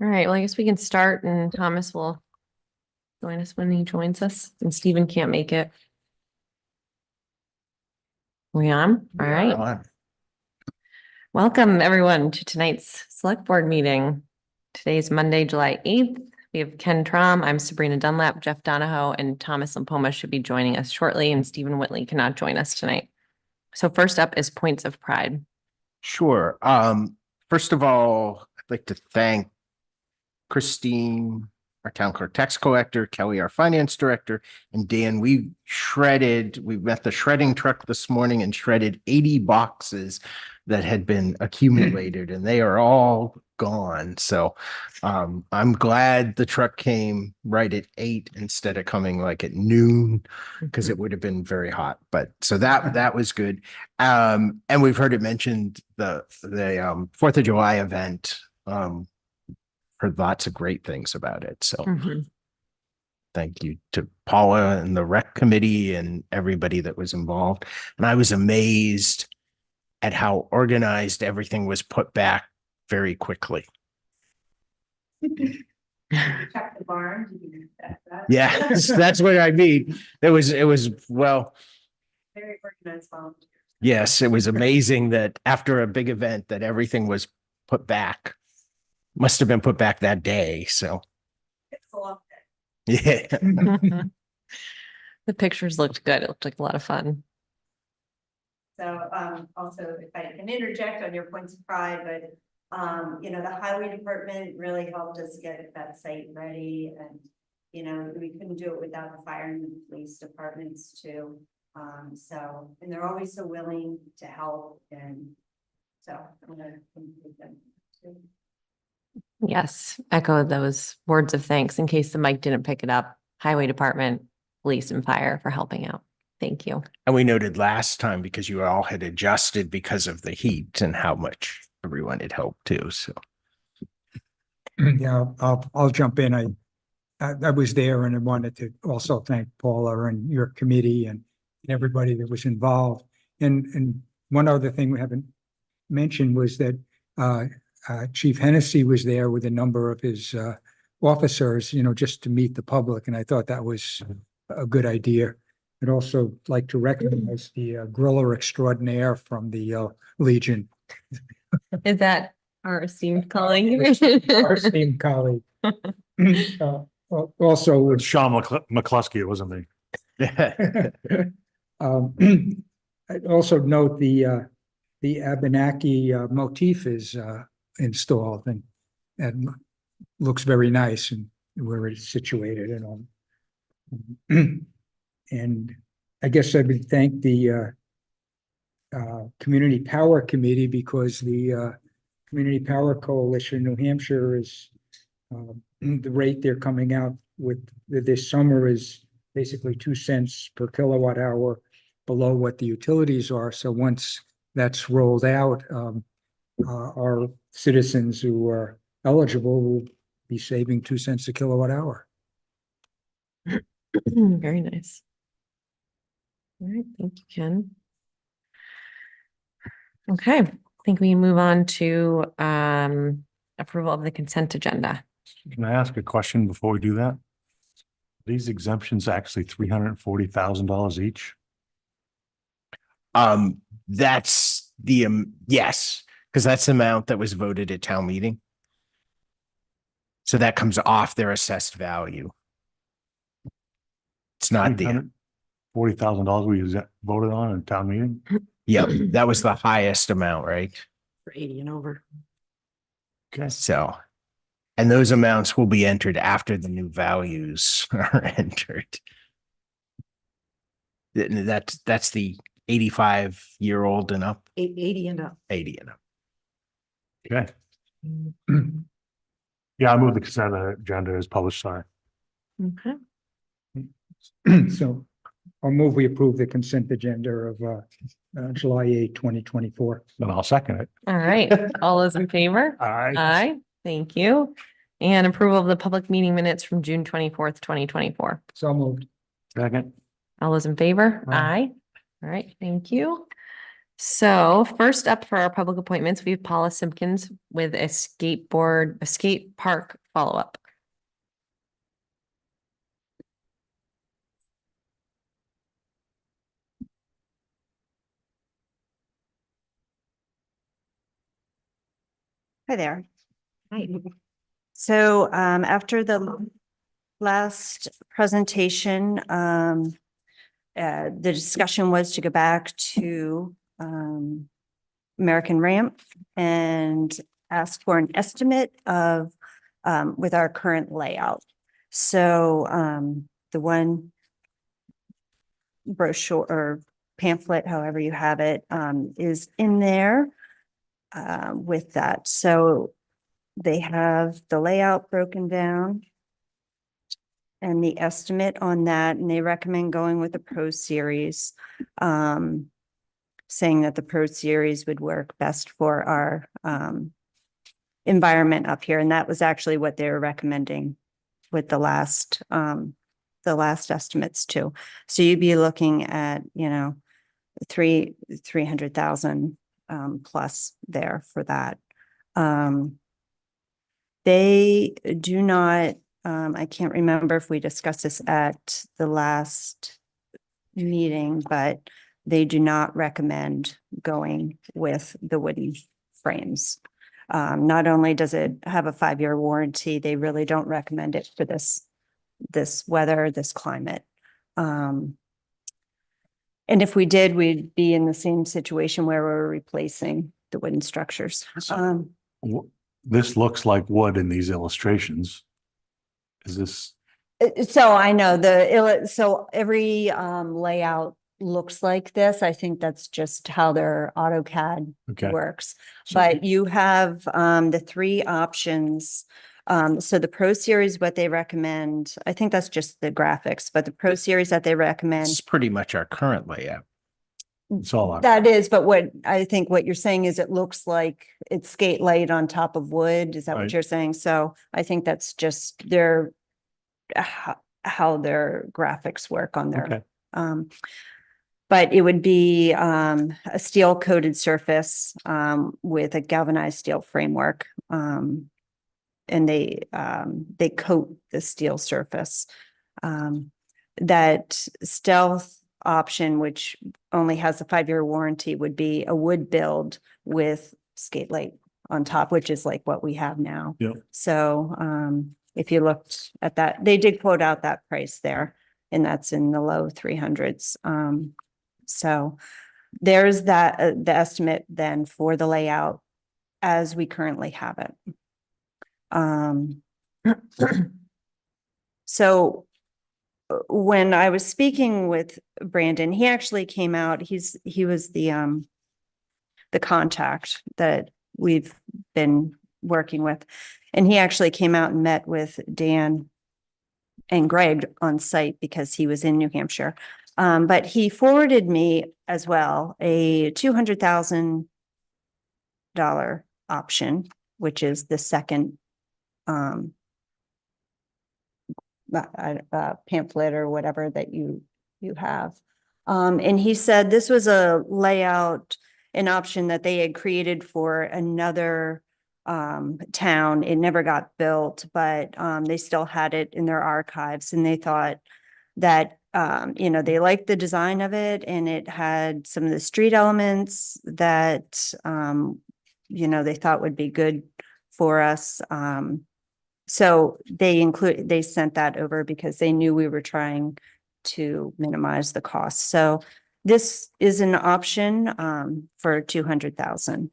All right, well, I guess we can start and Thomas will join us when he joins us and Stephen can't make it. We on? All right. Welcome everyone to tonight's select board meeting. Today's Monday, July 8th. We have Ken Trom, I'm Sabrina Dunlap, Jeff Donahoe, and Thomas Lampoma should be joining us shortly, and Stephen Whitley cannot join us tonight. So first up is points of pride. Sure. First of all, I'd like to thank Christine, our town clerk tax collector, Kelly, our finance director, and Dan. We met the shredding truck this morning and shredded 80 boxes that had been accumulated, and they are all gone. So I'm glad the truck came right at 8 instead of coming like at noon, because it would have been very hot. But so that was good. And we've heard it mentioned the 4th of July event. Heard lots of great things about it. So thank you to Paula and the rec committee and everybody that was involved. And I was amazed at how organized everything was put back very quickly. Check the barn. Yeah, that's what I mean. It was well, Very organized volunteers. yes, it was amazing that after a big event that everything was put back. Must have been put back that day. So It's a long day. yeah. The pictures looked good. It looked like a lot of fun. So also, if I can interject on your points of pride, but the highway department really helped us get that site ready, and we couldn't do it without the fire and the police departments too. And they're always so willing to help, and so I'm gonna thank them too. Yes, echo those words of thanks in case the mic didn't pick it up. Highway department, police and fire for helping out. Thank you. And we noted last time because you all had adjusted because of the heat and how much everyone had helped too. So yeah, I'll jump in. I was there and I wanted to also thank Paula and your committee and everybody that was involved. And one other thing we haven't mentioned was that Chief Hennessy was there with a number of his officers, just to meet the public. And I thought that was a good idea. I'd also like to recognize the griller extraordinaire from the Legion. Is that our esteemed colleague? Our esteemed colleague. Also, It's Sean McCluskey, it wasn't me. I'd also note the Abenaki motif is installed and looks very nice and where it's situated and all. And I guess I would thank the Community Power Committee, because the Community Power Coalition New Hampshire is the rate they're coming out with this summer is basically 2 cents per kilowatt hour below what the utilities are. So once that's rolled out, our citizens who are eligible will be saving 2 cents a kilowatt hour. Very nice. All right, thank you, Ken. Okay, I think we move on to approval of the consent agenda. Can I ask a question before we do that? These exemptions actually $340,000 each? that's the yes, because that's the amount that was voted at town meeting. So that comes off their assessed value. It's not the $40,000 we voted on in town meeting? Yep, that was the highest amount, right? For 80 and over. Okay. So, and those amounts will be entered after the new values are entered. That's the 85-year-old and up. 80 and up. 80 and up. Okay. Yeah, I move the consent agenda as published, sorry. Okay, So I'll move we approve the consent agenda of July 8, 2024. Then I'll second it. all right. All those in favor? All right. Aye, thank you. And approval of the public meeting minutes from June 24th, 2024. So moved. Second. All those in favor? Aye. Aye. All right, thank you. So first up for our public appointments, we have Paula Simpkins with a skate park follow-up. Hi there. Hi. So after the last presentation, the discussion was to go back to American Ramp and ask for an estimate of with our current layout. So the one brochure or pamphlet, however you have it, is in there with that. So they have the layout broken down and the estimate on that, and they recommend going with the Pro Series, saying that the Pro Series would work best for our environment up here. And that was actually what they were recommending with the last estimates too. So you'd be looking at, 300,000 plus there for that. They do not, I can't remember if we discussed this at the last meeting, but they do not recommend going with the wooden frames. Not only does it have a 5-year warranty, they really don't recommend it for this weather, this climate. And if we did, we'd be in the same situation where we're replacing the wooden structures. This looks like wood in these illustrations. Is this, So I know so every layout looks like this. I think that's just how their AutoCAD okay, works. But you have the 3 options. So the Pro Series, what they recommend, I think that's just the graphics, but the Pro Series that they This recommend, is pretty much our current layout. it's all, that is, but what I think what you're saying is it looks like it's skate laid on top of wood. Is that what Right. you're saying? So I think that's just their how their graphics work on their okay, but it would be a steel coated surface with a galvanized steel framework. And they coat the steel surface. That stealth option, which only has a 5-year warranty, would be a wood build with skate light on top, which is like what we have now. Yep. So if you looked at that, they did quote out that price there, and that's in the low 300s. So there's that, the estimate then for the layout as we currently have it. So when I was speaking with Brandon, he actually came out, he was the contact that we've been working with. And he actually came out and met with Dan and Greg on site because he was in New Hampshire. But he forwarded me as well a $200,000 option, which is the second pamphlet or whatever that you have. And he said this was a layout, an option that they had created for another town. It never got built, but they still had it in their archives, and they thought that they liked the design of it, and it had some of the street elements that they thought would be good for us. So they sent that over because they knew we were trying to minimize the cost. So this is an option for 200,000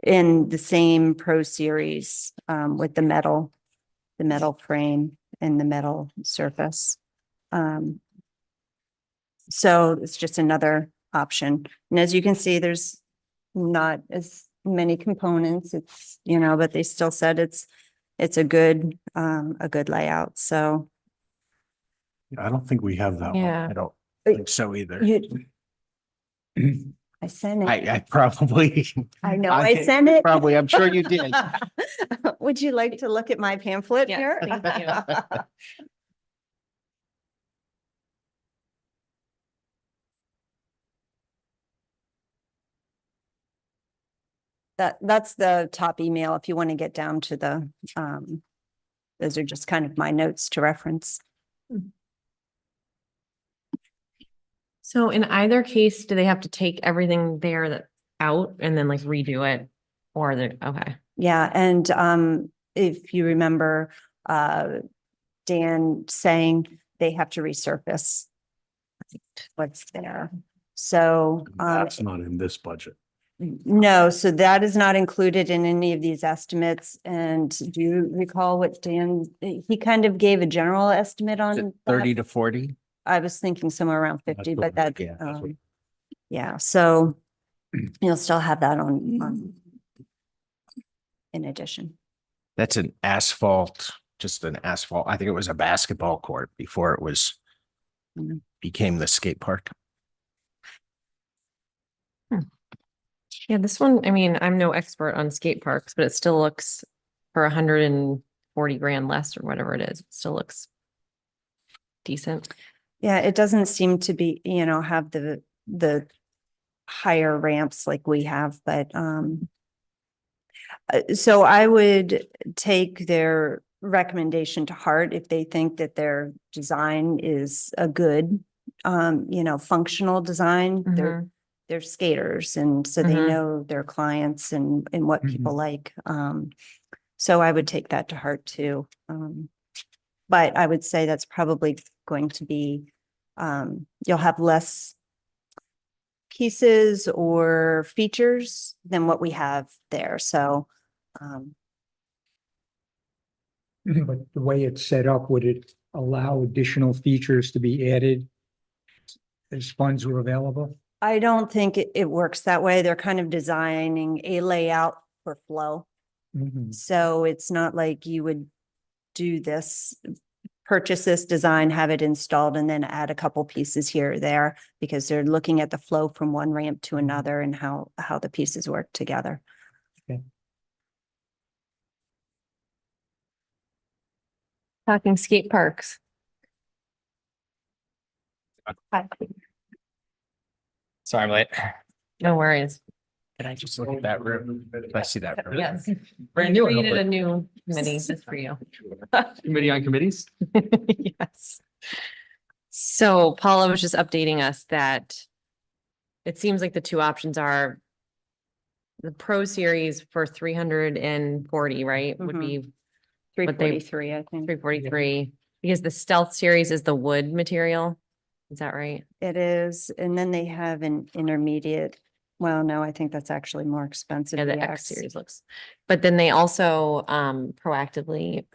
in the same Pro Series with the metal frame and the metal surface. So it's just another option. And as you can see, there's not as many components. It's, but they still said it's a good layout. So I don't think we have that one. Yeah. I don't think so either. I sent it. I probably. I know I sent it. Probably, I'm sure you did. Would you like to look at my pamphlet Yes, here? thank you. That's the top email if you want to get down to the, those are just kind of my notes to reference. So in either case, do they have to take everything there that's out and then like redo it? Or they're, okay, Yeah, and if you remember Dan saying they have to resurface what's there. So That's not in this budget. no, so that is not included in any of these estimates. And do you recall what Dan, he kind of gave a general estimate Is it on 30 that? to 40? I was thinking somewhere around 50, That's but what- that, yeah, that's what- yeah, so you'll still have that on in addition. That's an asphalt, just an asphalt. I think it was a basketball court before it was Mhm. became the skate park. yeah, this one, I mean, I'm no expert on skate parks, but it still looks for 140 grand less or whatever it is, it still looks decent. Yeah, it doesn't seem to be, have the higher ramps like we have, but so I would take their recommendation to heart if they think that their design is a good functional design. They're skaters, and so they Mhm. know their clients and what people like. So I would take that to heart too. But I would say that's probably going to be, you'll have less pieces or features than what we have there. So, But the way it's set up, would it allow additional features to be added as funds were available? I don't think it works that way. They're kind of designing a layout for flow. Mhm. So it's not like you would do this, purchase this design, have it installed, and then add a couple pieces here or there, because they're looking at the flow from one ramp to another and how the pieces work together. Talking skate parks. Sorry, I'm late. No worries. Can I just look at that room? Can I see that room? Yes. Brand new, Created hopefully. a new committee just for you. Committee on committees? Yes. So Paula was just updating us that it seems like the two options are the Pro Series for 340, right? Would Mhm. be Three But they- forty-three, I think. 343, because the Stealth Series is the wood material. Is that right? It is, and then they have an intermediate. Well, no, I think that's actually more expensive. Yeah, the the X series looks. But then they also proactively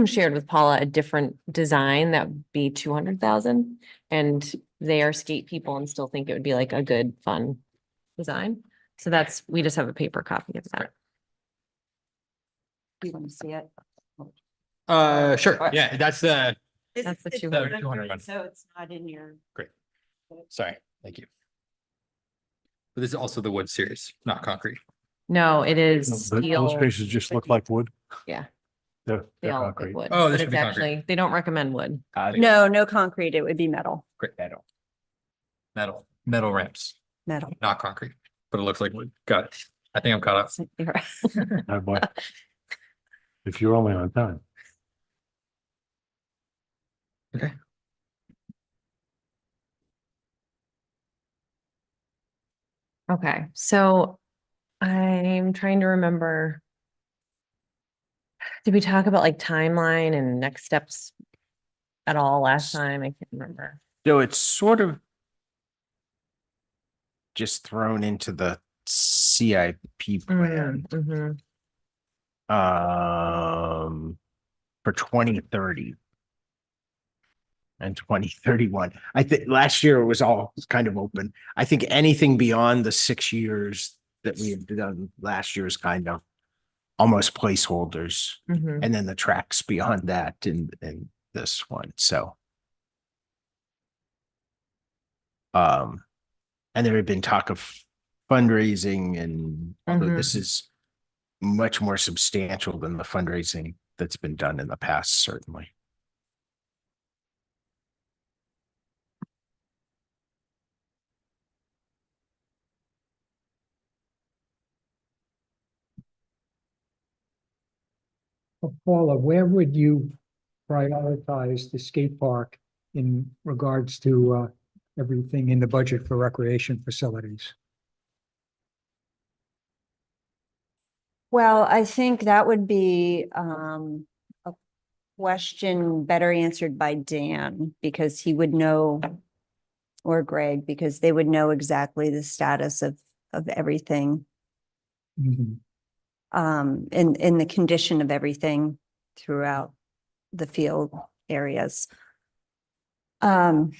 shared with Paula a different design that would be 200,000. And they are skate people and still think it would be like a good, fun design. So we just have a paper copy of that. You want to see it? Sure. Yeah, that's That's the It's 200. 200 one. So it's not in your. sorry. Thank you. But this is also the wood series, not concrete. No, it is Those steel. spaces just look like wood. Yeah. They're They all look like concrete. wood. Oh, but this should it's be concrete. actually, they don't recommend wood. No concrete. It would be metal, Great. Metal ramps, metal. not concrete, but it looks like wood. Got it. I think I'm caught up. Oh, boy. If you're only on time. Okay, so I'm trying to remember. Did we talk about like timeline and next steps at all last time? I can't remember. So it's sort of just thrown into the CIP plan, Mhm. for 2030 and 2031. I think last year it was all kind of open. I think anything beyond the 6 years that we have done last year is kind of almost placeholders. Mhm. And then the tracks beyond that in this one. So and there had been talk of fundraising, and although this is much more substantial than the fundraising that's been done in the past, certainly. Paula, where would you prioritize the skate park in regards to everything in the budget for recreation facilities? Well, I think that would be a question better answered by Dan, because he would know, or Greg, because they would know exactly the status of everything, Mhm. in the condition of everything throughout the field areas. I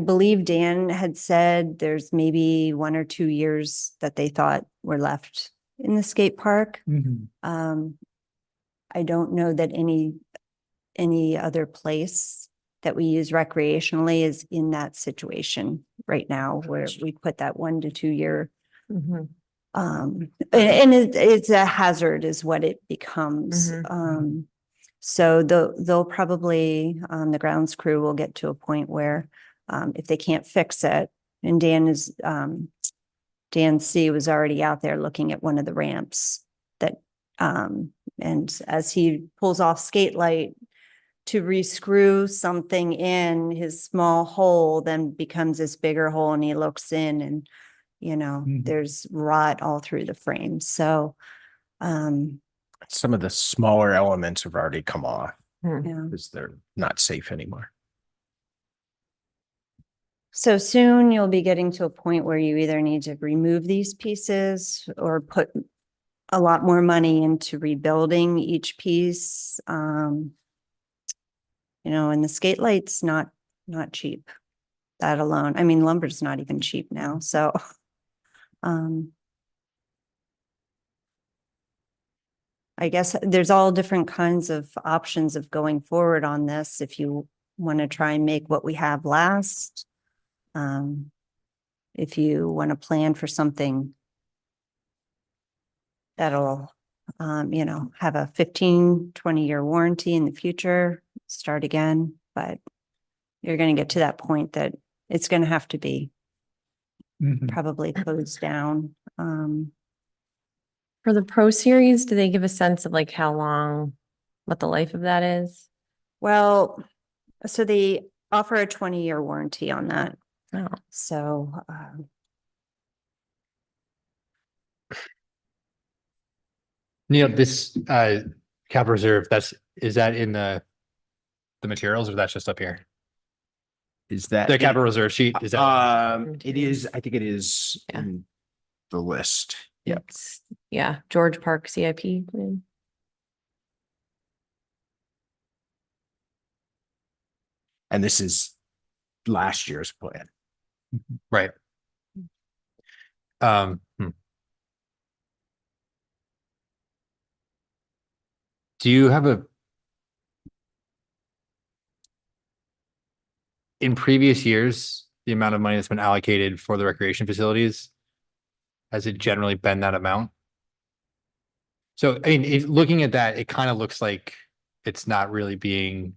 believe Dan had said there's maybe 1 or 2 years that they thought were left in the skate park. Mhm. I don't know that any other place that we use recreationally is in that situation right now, where we put that 1 to 2 year. Mhm. And it's a hazard is what it becomes. Mhm. So they'll probably, the grounds crew will get to a point where, if they can't fix it, and Dan C was already out there looking at one of the ramps that, and as he pulls off skate light to rescrew something in, his small hole then becomes this bigger hole, and he looks in and, Mhm. there's rot all through the frame. So, Some of the smaller elements have already come off Hmm. yeah. because they're not safe anymore. So soon you'll be getting to a point where you either need to remove these pieces or put a lot more money into rebuilding each piece. And the skate light's not cheap. That alone. I mean, lumber's not even cheap now, so. I guess there's all different kinds of options of going forward on this. If you want to try and make what we have last. If you want to plan for something that'll, have a 15, 20-year warranty in the future, start again, but you're going to get to that point that it's going to have to be Mhm. probably closed down. For the Pro Series, do they give a sense of like how long, what the life of that is? Well, so they offer a 20-year warranty on that. Oh, So, This cap reserve, is that in the materials, or that's just up here? Is that? The capital reserve sheet, is that? It is, I think it is Yeah. in the list. Yep. Yeah, George Park CIP. plan. And this is last year's plan. Right. Do you have in previous years, the amount of money that's been allocated for the recreation facilities, has it generally been that amount? So, I mean, looking at that, it kind of looks like it's not really being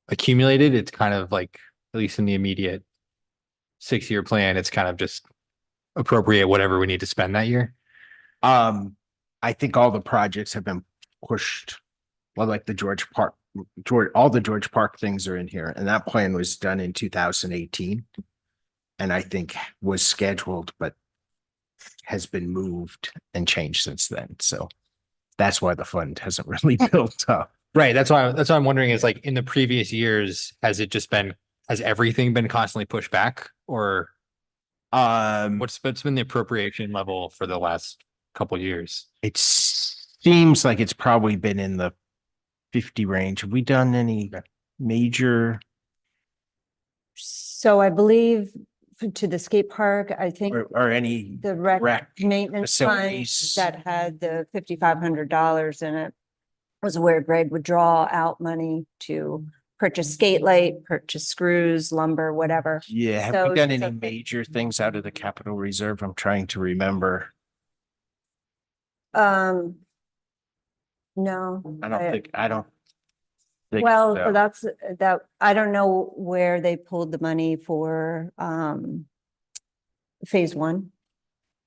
accumulated. It's kind of like, at least in the immediate 6-year plan, it's kind of just appropriate whatever we need to spend that year. I think all the projects have been pushed. Well, like the all the George Park things are in here, and that plan was done in 2018. And I think was scheduled, but has been moved and changed since then. So that's why the fund hasn't really built up. Right. That's why I'm wondering is like in the previous years, has everything been constantly pushed back, or what's been the appropriation level for the last couple of years? It seems like it's probably been in the 50 range. Have we done any major so I believe to the skate park, I think or any the rec rec maintenance fund facilities? that had the $5,500 in it was where Greg would draw out money to purchase skate light, purchase screws, lumber, whatever. Yeah, have So- we done any so- major things out of the capital reserve? I'm trying to remember. No. I don't think Well, so. so that's, that, I don't know where they pulled the money for, phase 1.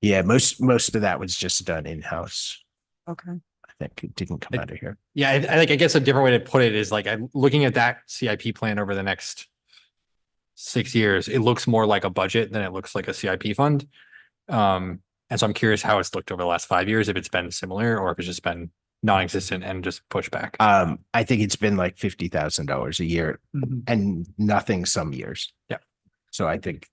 Yeah, most of that was just done in-house, Okay. I think. It didn't come out of here. Yeah, I guess a different way to put it is like, I'm looking at that CIP plan over the next 6 years. It looks more like a budget than it looks like a CIP fund. And so I'm curious how it's looked over the last 5 years, if it's been similar or if it's just been non-existent and just pushed back. I think it's been like $50,000 a year Mhm. and nothing some years. Yeah. So I think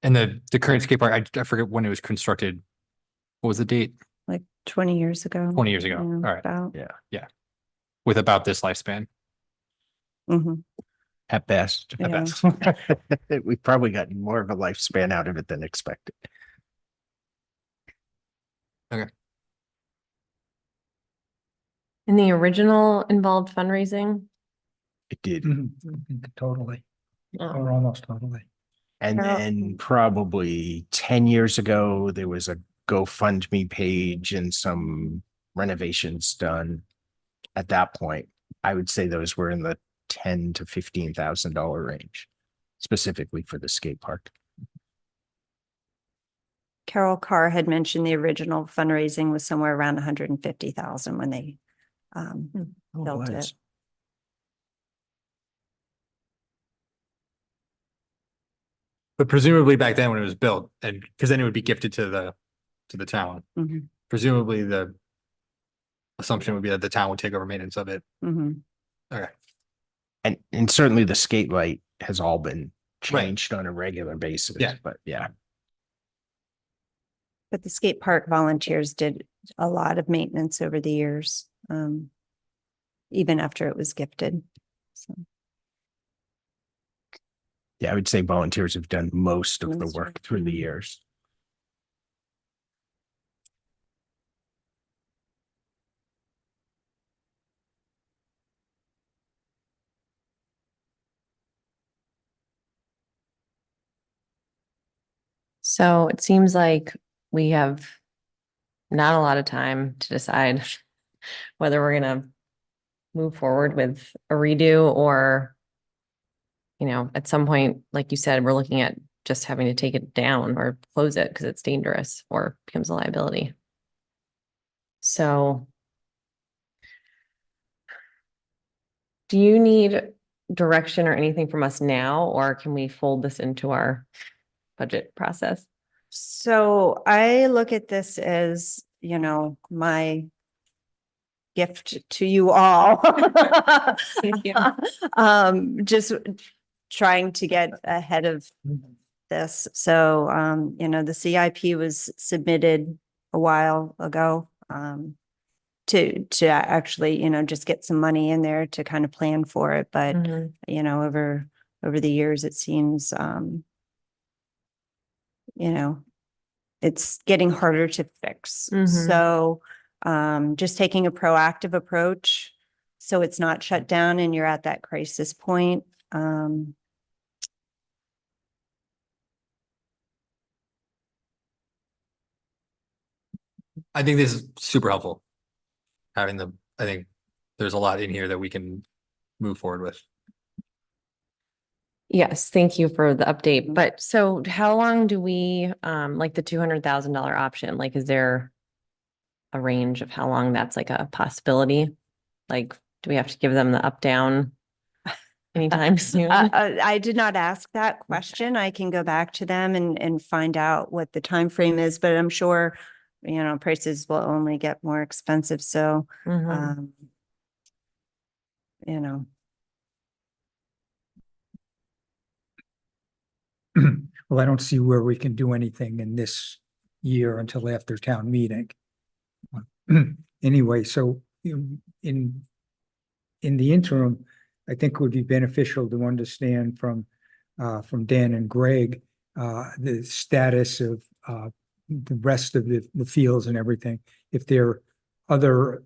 And the current skate park, I forget when it was constructed. What was the date? Like 20 years ago. 20 years ago. Yeah, All right. about. With about this lifespan. Mhm. at best, At Yeah. best. we've probably gotten more of a lifespan out of it than expected. And the original involved fundraising? It did. Mhm. Totally, Oh, or almost totally. And Carol- then probably 10 years ago, there was a GoFundMe page and some renovations done. At that point, I would say those were in the $10,000 to $15,000 range, specifically for the skate park. Carol Carr had mentioned the original fundraising was somewhere around 150,000 when they built it. But presumably back then when it was built, and because then it would be gifted to the town. Mhm. Presumably the assumption would be that the town would take over maintenance of it. Mhm. Okay. And certainly the skate light has all been Right. changed on a regular basis. Yeah. But yeah, But the skate park volunteers did a lot of maintenance over the years, even after it was gifted. So, yeah, I would say volunteers have done most of the Most of work it, through the mhm. years. so it seems like we have not a lot of time to decide whether we're gonna move forward with a redo or, you know, at some point, like you said, we're looking at just having to take it down or close it because it's dangerous or becomes a liability. So do you need direction or anything from us now, or can we fold this into our budget process? so I look at this as, my gift to you all. Thank you. Just trying to get ahead of this. So, the CIP was submitted a while ago, to actually, just get some money in there to kind of plan for it. But, Mhm. over the years, it seems, it's getting harder to fix. Mhm. So, just taking a proactive approach, so it's not shut down and you're at that crisis point. I think this is super helpful. I think there's a lot in here that we can move forward with. Yes, thank you for the update. But so how long do we, like the $200,000 option, like, is there a range of how long that's like a possibility? Like, do we have to give them the up, down anytime soon? I did not ask that question. I can go back to them and find out what the time frame is, but I'm sure, prices will only get more expensive. So, Mhm. you know, Well, I don't see where we can do anything in this year until after town meeting. Anyway, so in the interim, I think it would be beneficial to understand from Dan and Greg, the status of, the rest of the fields and everything. If there are other,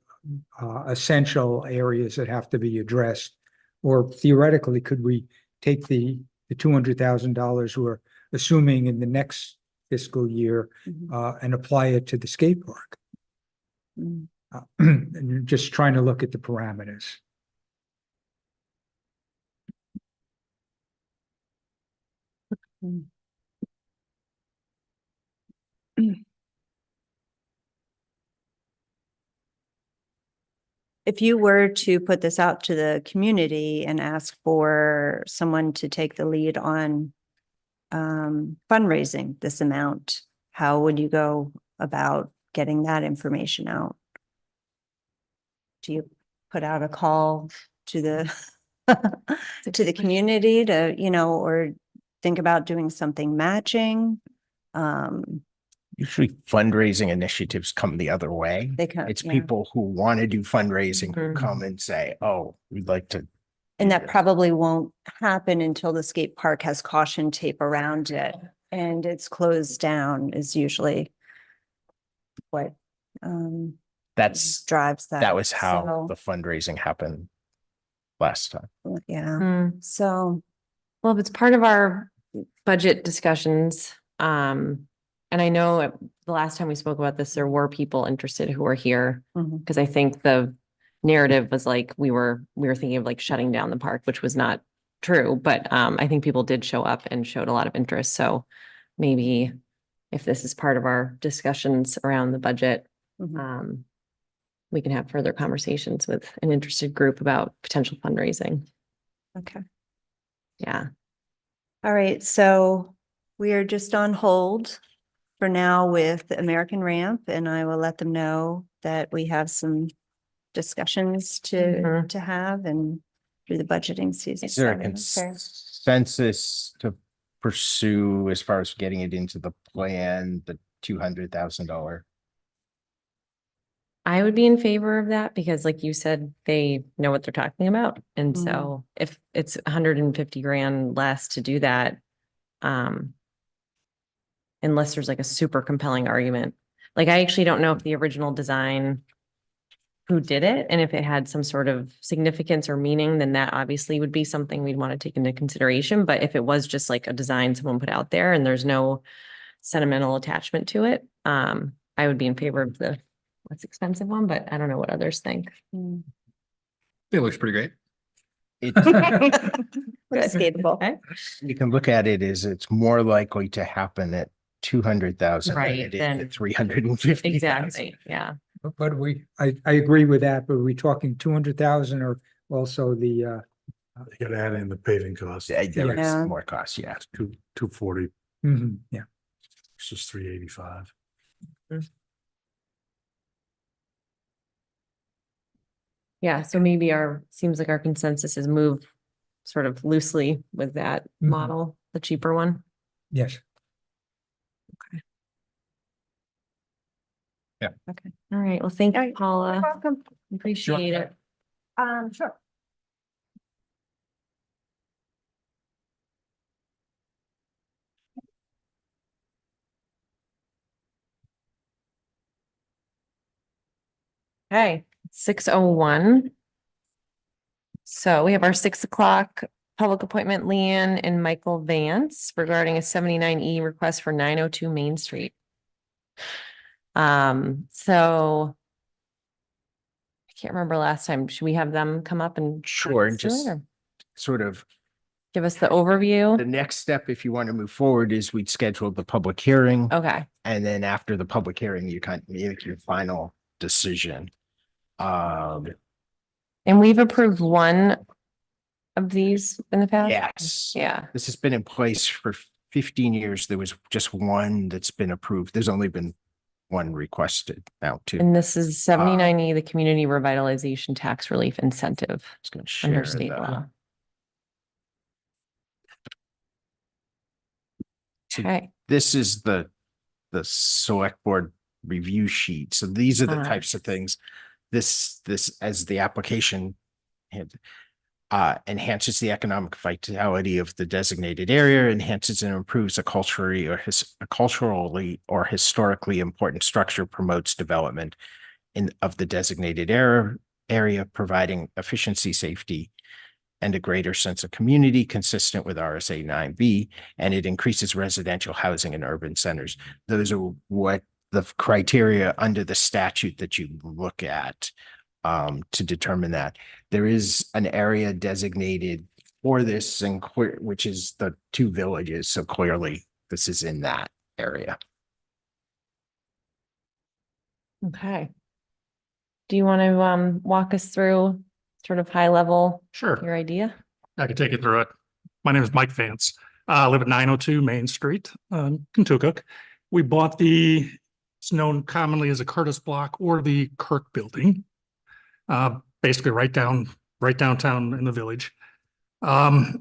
essential areas that have to be addressed, or theoretically, could we take the $200,000 we're assuming in the next fiscal year, mhm, and apply it to the skate park? mm. And you're just trying to look at the parameters. Mm. If you were to put this out to the community and ask for someone to take the lead on fundraising this amount, how would you go about getting that information out? Do you put out a call to the to the community to, or think about doing something matching? Usually fundraising initiatives come the other way. They come, It's yeah. people who want to do fundraising who Mhm. come and say, oh, we'd like to. And do that this." probably won't happen until the skate park has caution tape around it and it's closed down is usually what drives that. That was how So, the fundraising happened last time. yeah, Hmm. so, Well, if it's part of our budget discussions, and I know the last time we spoke about this, there were people interested who were here. mhm. Because I think the narrative was like, we were thinking of like shutting down the park, which was not true, but I think people did show up and showed a lot of interest. So maybe if this is part of our discussions around the budget, Mhm. we can have further conversations with an interested group about potential fundraising. Okay. Yeah. All right, so we are just on hold for now with the American Ramp, and I will let them know that we have some discussions Mhm. to have and through the budgeting season. Is there a Okay. consensus to pursue as far as getting it into the plan, the $200,000? I would be in favor of that because like you said, they know what they're talking about. And Mm. so if it's 150 grand less to do that, unless there's like a super compelling argument. Like I actually don't know if the original design, who did it, and if it had some sort of significance or meaning, then that obviously would be something we'd want to take into consideration. But if it was just like a design someone put out there and there's no sentimental attachment to it, I would be in favor of the less expensive one, but I don't know what others think. Mm. It looks pretty great. It, Looks skateable. Okay. you can look at it as it's more likely to happen at 200,000 than Right, it is then- at 350,000. Exactly, yeah. But I agree with that, but are we talking 200,000 or also the, You gotta add in the paving cost, There Yeah. is more cost, yeah. 240 yeah. versus 385. Yeah, so maybe seems like our consensus is move sort of loosely with that Mhm. model, the cheaper one. Yes. Okay. All right, well, thank All you, right. Paula. Welcome. Appreciate it. Sure. Okay, 6:01. So we have our 6 o'clock public appointment, Leanne and Michael Vance regarding a 79E request for 902 Main Street. So I can't remember last time. Should we have them come up and Sure, and do it, just or sort of give us the the overview? next step, if you want to move forward, is we'd schedule the public hearing. Okay, And then after the public hearing, you kind of make your final decision. and we've approved one of these in the past? Yes. Yeah, This has been in place for 15 years. There was just one that's been approved. There's only been one requested now too. and this is 79E, the Community Revitalization Tax Relief Incentive Just gonna under share state the- law. So Okay, This is the select board review sheet. So these are the Ah. types of things. This as the application enhances the economic vitality of the designated area, enhances and improves a culturally or historically important structure, promotes development of the designated area, providing efficiency, safety, and a greater sense of community consistent with RSA 9B, and it increases residential housing in urban centers. Those are what the criteria under the statute that you look at to determine that. There is an area designated for this and which is the two villages. So clearly this is in that area. Okay. Do you want to walk us through sort of high level Sure, your idea? I can take you through it. My name is Mike Vance. I live at 902 Main Street, Kentucky. We bought it's known commonly as a Curtis Block or the Kirk Building. Basically right downtown in the village. The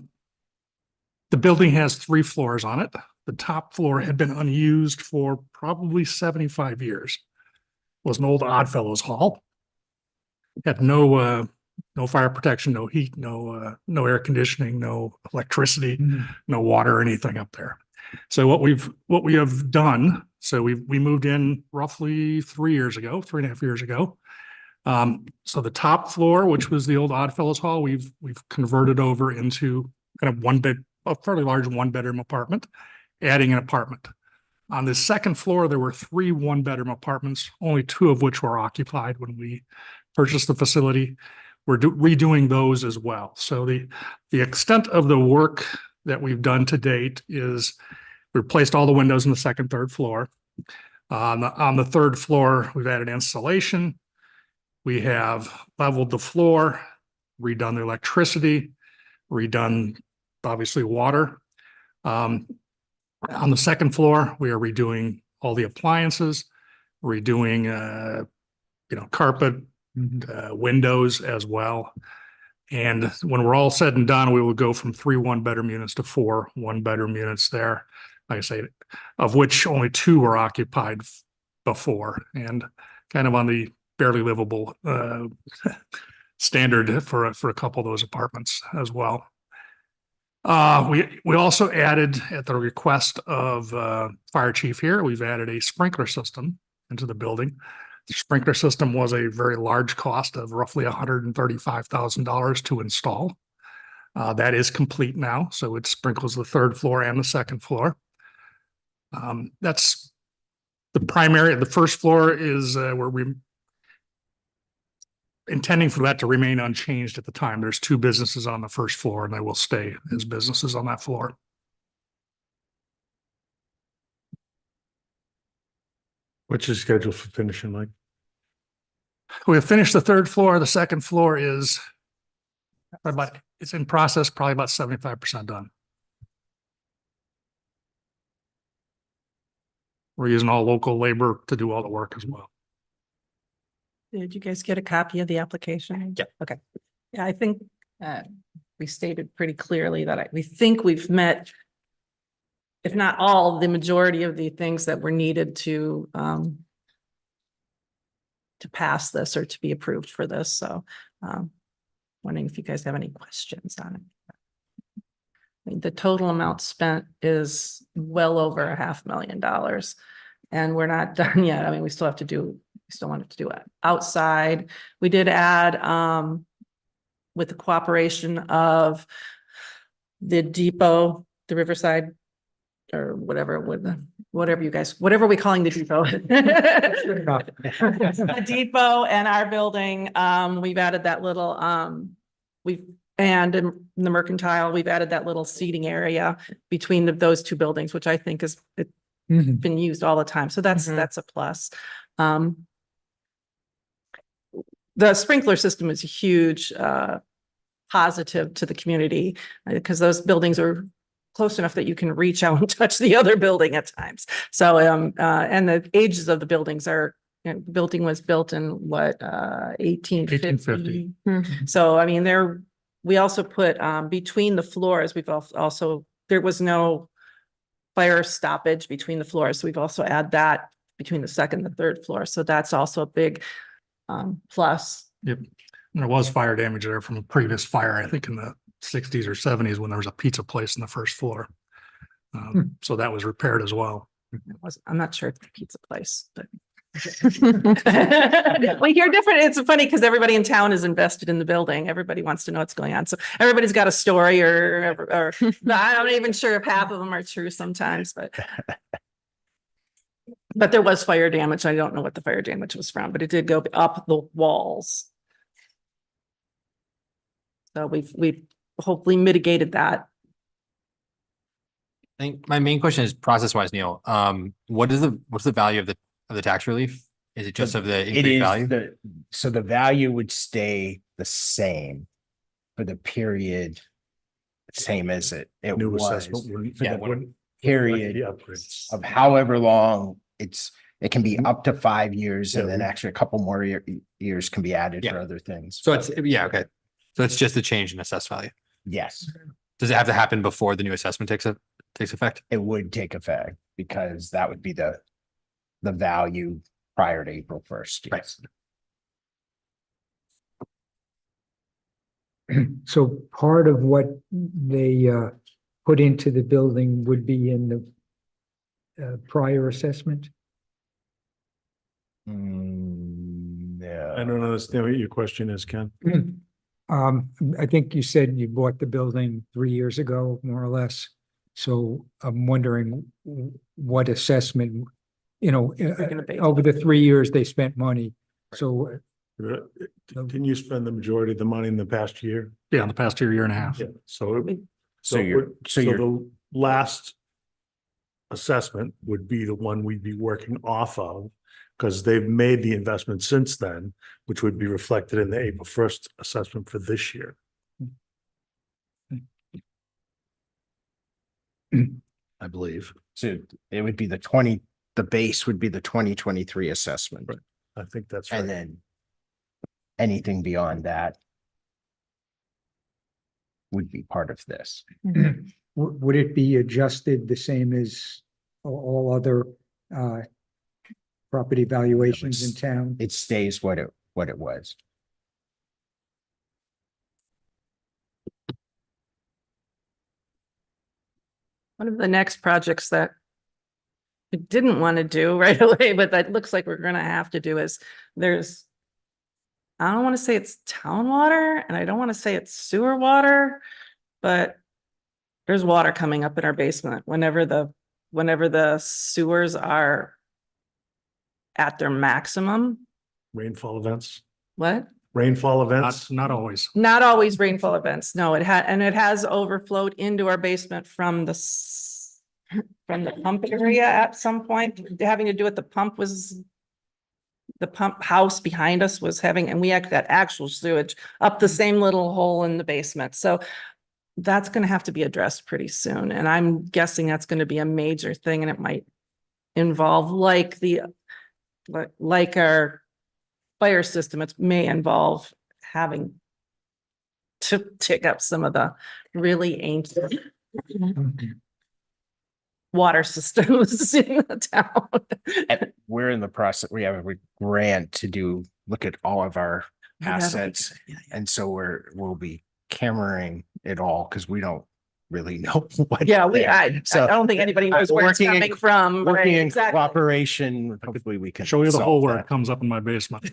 building has 3 floors on it. The top floor had been unused for probably 75 years. It was an old Oddfellows Hall. Had no fire protection, no heat, no air conditioning, no electricity, no water or anything up there. So what we have done, so we moved in roughly 3.5 years ago. So the top floor, which was the old Oddfellows Hall, we've converted over into kind of a fairly large 1-bedroom apartment, adding an apartment. On the second floor, there were 3 1-bedroom apartments, only 2 of which were occupied when we purchased the facility. We're redoing those as well. So the extent of the work that we've done to date is we replaced all the windows in the second, third floor. On the third floor, we've added insulation. We have leveled the floor, redone the electricity, redone obviously water. On the second floor, we are redoing all the appliances, redoing, carpet, windows as well. And when we're all said and done, we will go from 3 1-bedroom units to 4 1-bedroom units there. Like I say, of which only 2 were occupied before, and kind of on the barely livable standard for a couple of those apartments as well. We also added, at the request of fire chief here, we've added a sprinkler system into the building. The sprinkler system was a very large cost of roughly $135,000 to install. That is complete now, so it sprinkles the third floor and the second floor. That's the first floor is where we intending for that to remain unchanged at the time. There's 2 businesses on the first floor and they will stay as businesses on that floor. What's your schedule for finishing, Mike? We have finished the third floor. The second floor is it's in process, probably about 75% done. We're using all local labor to do all the work as well. Did you guys get a copy of the application? Yeah. Okay. Yeah, I think we stated pretty clearly that we think we've met, if not all, the majority of the things that were needed to pass this or to be approved for this. So wondering if you guys have any questions on it. I mean, the total amount spent is well over $500,000 and we're not done yet. I mean, we still wanted to do it outside. We did add, with the cooperation of the depot, the Riverside, or whatever, whatever we're calling the depot. The depot and our building, we've added that little, and in the Mercantile, we've added that little seating area between those 2 buildings, which I think has been used all the time. So that's a plus. The sprinkler system is a huge positive to the community because those buildings are close enough that you can reach out and touch the other building at times. So, and the ages of the buildings are, the building was built in what, 1850. So, I mean, we also put between the floors, we've also, there was no fire stoppage between the floors. So we've also added that between the second and the third floor. So that's also a big plus. Yep. And there was fire damage there from a previous fire, I think in the 60s or 70s when there was a pizza place in the first floor. So that was repaired as well. I'm not sure it's the pizza place, but we hear different. It's funny because everybody in town is invested in the building. Everybody wants to know what's going on. So everybody's got a story or I'm not even sure if half of them are true sometimes, but there was fire damage. I don't know what the fire damage was from, but it did go up the walls. So we've hopefully mitigated that. I think my main question is process wise, Neil. What's the value of the tax relief? Is it just of the It increased is value? so the value would stay the same for the period, same as it New was. assessment. wouldn't- For the that wouldn't period reflect the upgrades. of however long it can be up to 5 years, and Yeah, then we- actually a couple more years can be added for Yeah. other things. So it's, yeah, okay. So it's just the change in assessed value. Yes, Does it have to happen before the new assessment takes effect? it would take effect because that would be the value prior to April 1st. Right. Yes. So part of what they put into the building would be in the prior assessment? No. I don't understand what your question is, Ken. I think you said you bought the building 3 years ago, more or less. So I'm wondering what assessment, gonna base over the 3 years they spent money. So Didn't you spend the majority of the money in the past year? Yeah, in the past year and a half. Yeah, so. So you're, The last assessment would be the one we'd be working off of, because they've made the investment since then, which would be reflected in the April 1st assessment for this year. I believe. so it would be the base would be the 2023 assessment. Right. I think that's right. And then anything beyond that would be part of this. would it be adjusted the same as all other property valuations in town? It stays what it was. One of the next projects that we didn't want to do right away, but that looks like we're gonna have to do is I don't want to say it's town water and I don't want to say it's sewer water, but there's water coming up in our basement whenever the sewers are at their maximum. Rainfall events, What? rainfall events. Not always. Not always rainfall events. No, it has overflowed into our basement from from the pump area at some point, having to do with the pump house behind us was having, and we had that actual sewage up the same little hole in the basement. So that's gonna have to be addressed pretty soon. And I'm guessing that's gonna be a major thing, and it might involve like our fire system, it may involve having to dig up some of the really ancient water systems in the town. And we're in the process, we have a grant to look at all of our assets. And so we'll be cameraing it all because we don't really know what. Yeah, there. I don't think anybody knows where it's working in- coming from. right, Working in exactly. cooperation, hopefully we can. Show you the hole solve where that. it comes up in my basement.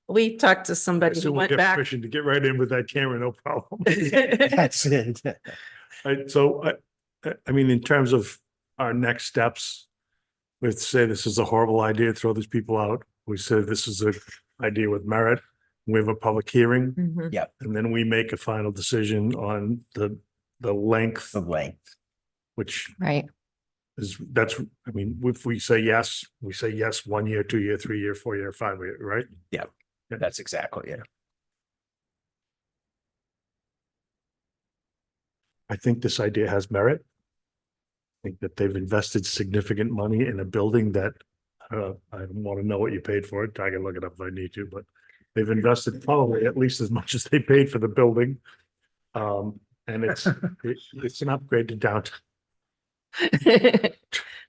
We talked to somebody So who we'll went get back. permission to get right in with that camera, no problem. That's it. Right, so I mean, in terms of our next steps, we have to say this is a horrible idea, throw these people out. We said this is an idea with merit. We have a public hearing, Mhm. and then we make a final decision on the length, The length. which Right. I mean, if we say yes, 1 year, 2 year, 3 year, 4 year, 5 year, right? That's exactly it. I think this idea has merit. I think that they've invested significant money in a building that, I don't want to know what you paid for it. I can look it up if I need to, but they've invested probably at least as much as they paid for the building. And it's an upgrade to downtown.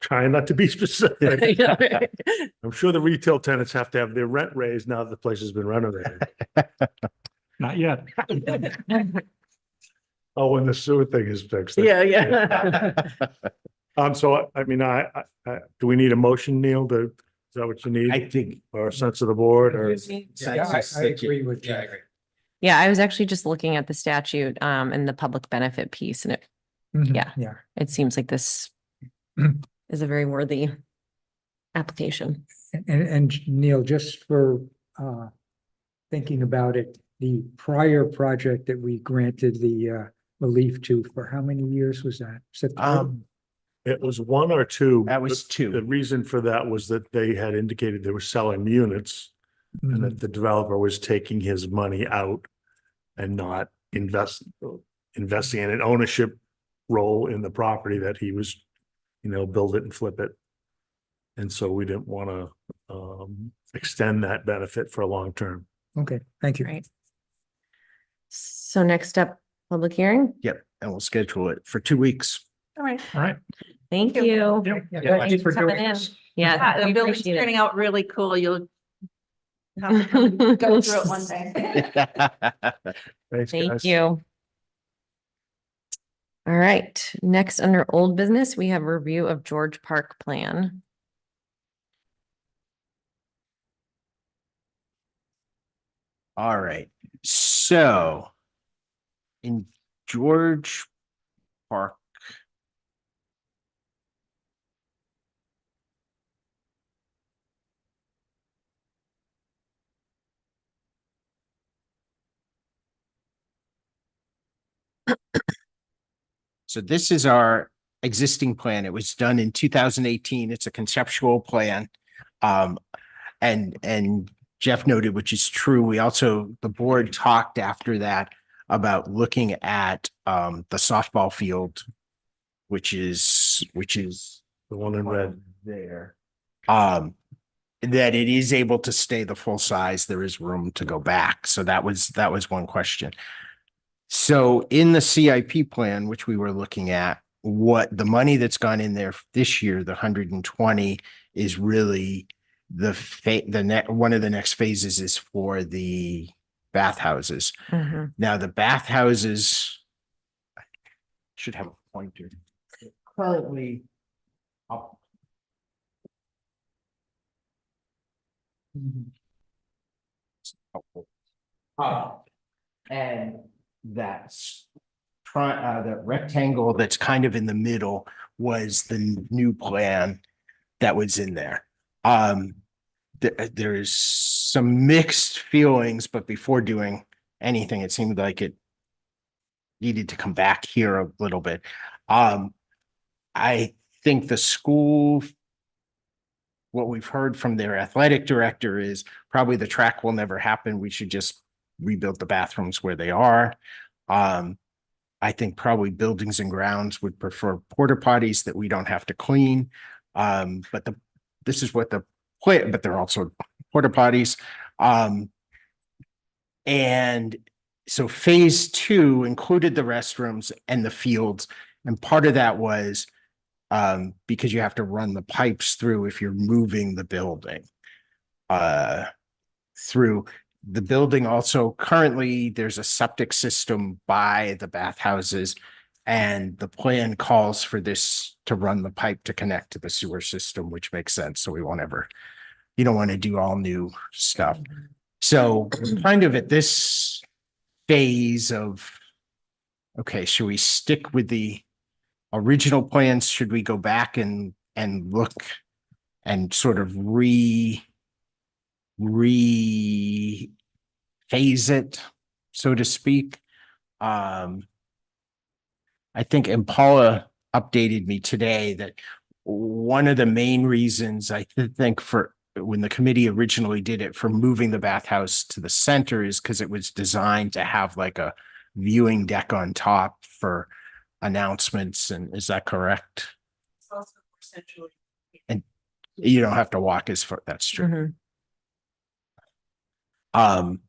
Trying not to be specific. Yeah, right. I'm sure the retail tenants have to have their rent raised now that the place has been renovated. Not yet. Oh, when the sewer thing is fixed. Yeah, yeah. So I mean, do we need a motion, Neil? Is that what you need? I think. Or a sense of the board or? Yeah, I agree with you. Yeah, I was actually just looking at the statute and the public benefit piece, and Yeah. Yeah. it seems like this is a very worthy application. And Neil, just for thinking about it, the prior project that we granted the relief to, for how many years was that? Was that three? It was one or two. That was but two. The reason for that was that they had indicated they were selling units and that the developer was taking his money out and not investing in an ownership role in the property that he was, build it and flip it. And so we didn't want to extend that benefit for a long term. Okay, thank you. Right. So next up, public hearing. Yep, and we'll schedule it for 2 weeks. All right. All right. Thank you. Yeah. Thanks for coming in. Yeah. The we building's appreciate it. turning out really cool. You'll have to come and go through it one day. Thanks, Thank guys. you. All right, next under old business, we have review of George Park plan. All right, so in George Park. So this is our existing plan. It was done in 2018. It's a conceptual plan. And Jeff noted, which is true. We also, the board talked after that about looking at the softball field, which is The one in red. there. That it is able to stay the full size. There is room to go back. So that was one question. So in the CIP plan, which we were looking at, what the money that's gone in there this year, the 120, is really one of the next phases is for the bathhouses. Mhm. Now the bathhouses should have a pointer. Currently up. And that's the rectangle that's kind of in the middle was the new plan that was in there. There's some mixed feelings, but before doing anything, it seemed like it needed to come back here a little bit. I think the school, what we've heard from their athletic director is probably the track will never happen. We should just rebuild the bathrooms where they are. I think probably buildings and grounds would prefer porta potties that we don't have to clean. But this is what but they're also porta potties. And so phase 2 included the restrooms and the fields. And part of that was because you have to run the pipes through if you're moving the building through. The building also currently there's a septic system by the bathhouses, and the plan calls for this to run the pipe to connect to the sewer system, which makes sense. So you don't want to do all new stuff. So kind of at this phase of, okay, should we stick with the original plans? Should we go back and look and sort of phase it, so to speak? I think Impala updated me today that one of the main reasons I think for when the committee originally did it for moving the bathhouse to the center is because it was designed to have like a viewing deck on top for announcements. And is that correct? It's also more centrally. And you don't have to walk as far. That's true. Mhm.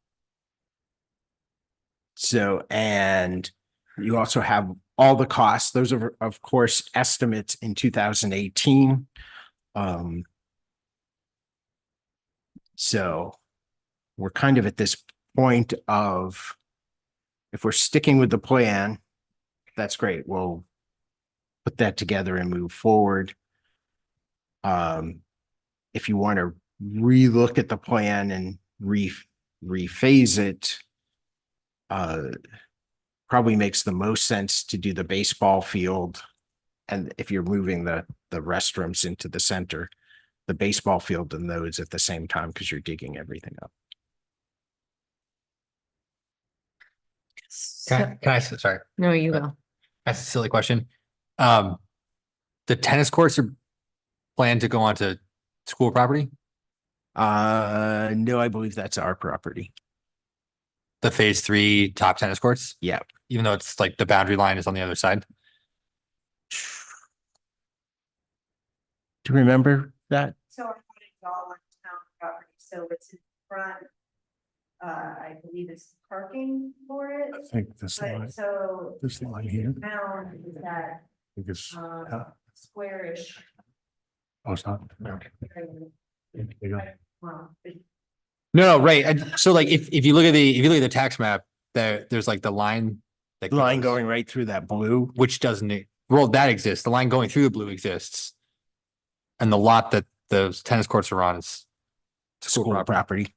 So, and you also have all the costs. Those are, of course, estimates in 2018. So we're kind of at this point of, if we're sticking with the plan, that's great. We'll put that together and move forward. If you want to relook at the plan and rephase it, probably makes the most sense to do the baseball field. And if you're moving the restrooms into the center, the baseball field and those at the same time, because you're digging everything up. Can I, sorry, No, you go. that's a silly question. The tennis courts are planned to go onto school property, No, I believe that's our property. the phase 3 top tennis courts, Yeah. even though it's like the boundary line is on the other side. Do you remember that? So I thought it's all on town property, so it's in front. I believe it's parking for it, I think this line, but so. this line here, Found is that, I think it's, yeah. squarish. Oh, it's not. area. There you go. Well, it- No, right. So like if you look at the tax map, there's like the line. That Line goes- going right through that blue. which doesn't, well, that exists. The line going through the blue exists. And the lot that those tennis courts are on is School property.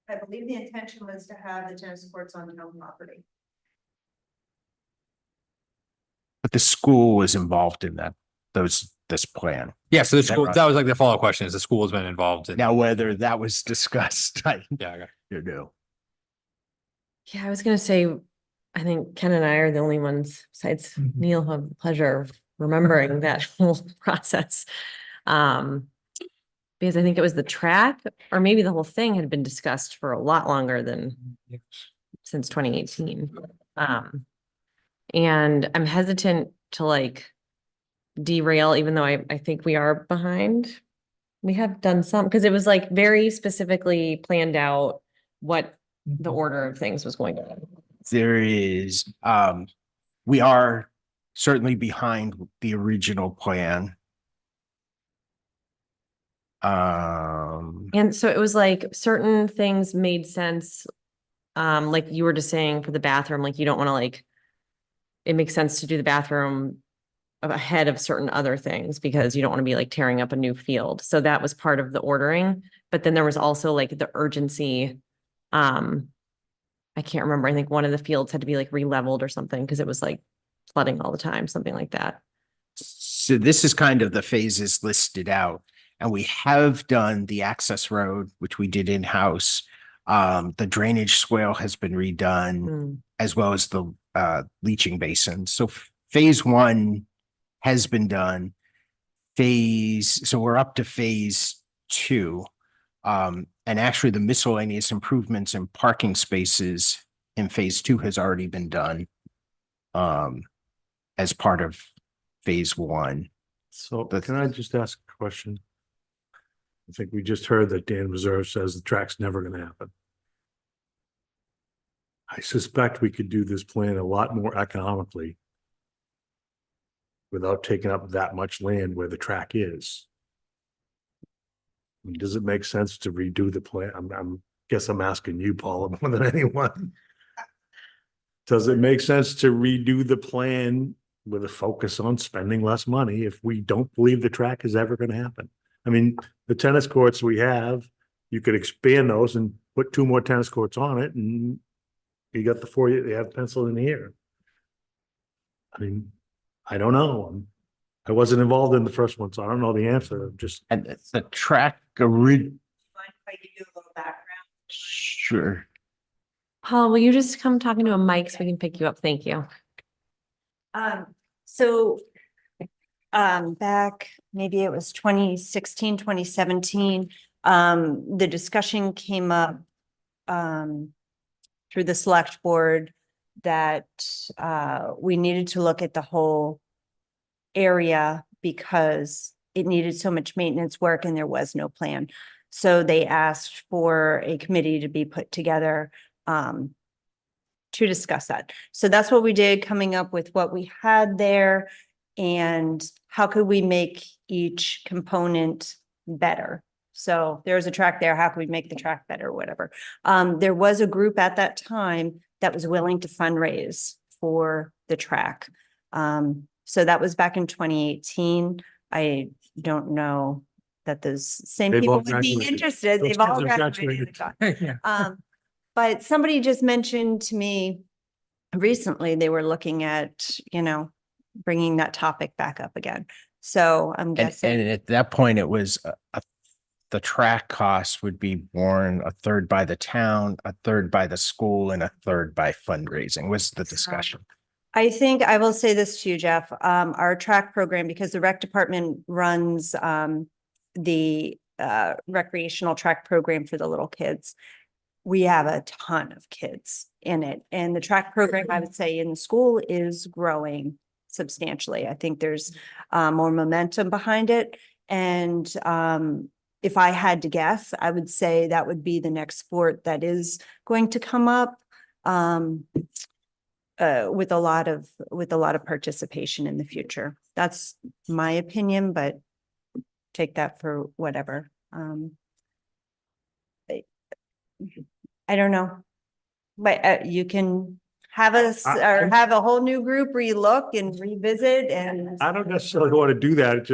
I believe the intention was to have the tennis courts on town property. But the school was involved in this plan. Yeah, so the Is that school, right? that was like the follow-up question is the school has been involved in. Now, whether that was discussed, I Yeah, okay. don't know. Yeah, I was gonna say, I think Ken and I are the only ones besides Mhm. Neil who have the pleasure of remembering that whole process. Because I think it was the track, or maybe the whole thing had been discussed for a lot longer than Yes. since 2018. And I'm hesitant to like derail, even though I think we are behind. We have done some, because it was like very specifically planned out what the order of things was going to be. There is, we are certainly behind the original plan. And so it was like certain things made sense. Like you were just saying for the bathroom, like you don't want to like, it makes sense to do the bathroom ahead of certain other things because you don't want to be like tearing up a new field. So that was part of the ordering. But then there was also like the urgency. I can't remember. I think one of the fields had to be like re-leveled or something because it was like flooding all the time, something like that. So this is kind of the phases listed out. And we have done the access road, which we did in-house. The drainage swale has been redone, Mm. as well as the leaching basin. So phase 1 has been done. So we're up to phase 2. And actually the miscellaneous improvements in parking spaces in phase 2 has already been done as part of phase 1. So That's- can I just ask a question? I think we just heard that Dan Reserve says the track's never gonna happen. I suspect we could do this plan a lot more economically without taking up that much land where the track is. I mean, does it make sense to redo the plan? Guess I'm asking you, Paula, more than anyone. Does it make sense to redo the plan with a focus on spending less money if we don't believe the track is ever gonna happen? I mean, the tennis courts we have, you could expand those and put 2 more tennis courts on it and you got the 4 you have penciled in here. I mean, I don't know. I wasn't involved in the first one, so I don't know the answer. I'm just, And it's the track Mind if I give you a little background? sure. Paul, will you just come talking to a mic so we can pick you up? Thank you. So back, maybe it was 2016, 2017, the discussion came up through the select board that we needed to look at the whole area because it needed so much maintenance work and there was no plan. So they asked for a committee to be put together to discuss that. So that's what we did, coming up with what we had there and how could we make each component better. So there's a track there, how could we make the track better, whatever. There was a group at that time that was willing to fundraise for the track. So that was back in 2018. I don't know that those same They've all people would be graduated. interested. Those They've all kids have graduated. graduated. Yeah. But somebody just mentioned to me recently, they were looking at, bringing that topic back up again. So I'm And guessing, at that point, it was the track costs would be borne a third by the town, a third by the school, and a third by fundraising was the discussion. I think I will say this to you, Jeff, our track program, because the rec department runs, the, recreational track program for the little kids. We have a ton of kids in it, and the track program, I would say, in the school is growing substantially. I think there's, more momentum behind it. And, if I had to guess, I would say that would be the next sport that is going to come up. With a lot of participation in the future. That's my opinion, but take that for whatever. I don't know. But you can have us or have a whole new group relook and revisit and. I don't necessarily want to do that.